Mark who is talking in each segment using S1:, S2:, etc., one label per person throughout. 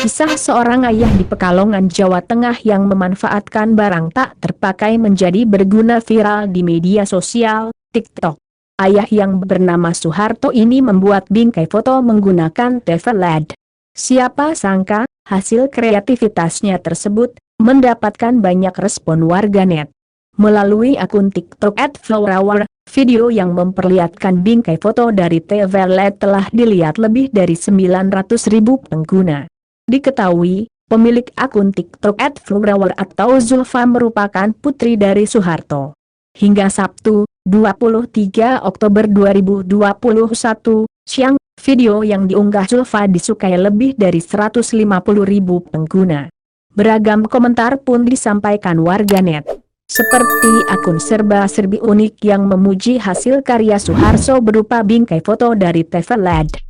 S1: Kisah seorang ayah di Pekalongan, Jawa Tengah yang memanfaatkan barang tak terpakai menjadi berguna viral di media sosial, TikTok. Ayah yang bernama Soeharto ini membuat bingkai foto menggunakan TV LED. Siapa sangka, hasil kreativitasnya tersebut mendapatkan banyak respon warganet. Melalui akun TikTok @flower, video yang memperlihatkan bingkai foto dari TV LED telah dilihat lebih dari 900.000 pengguna. Diketahui, pemilik akun TikTok @flower atau Zulfa merupakan putri dari Soeharto. Hingga Sabtu, 23 Oktober 2021, siang, video yang diunggah Zulfa disukai lebih dari 150.000 pengguna. Beragam komentar pun disampaikan warganet. Seperti akun serba-serbi unik yang memuji hasil karya Soeharto berupa bingkai foto dari TV LED.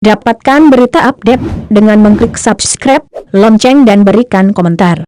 S1: Dapatkan berita update dengan mengklik subscribe, lonceng dan berikan komentar.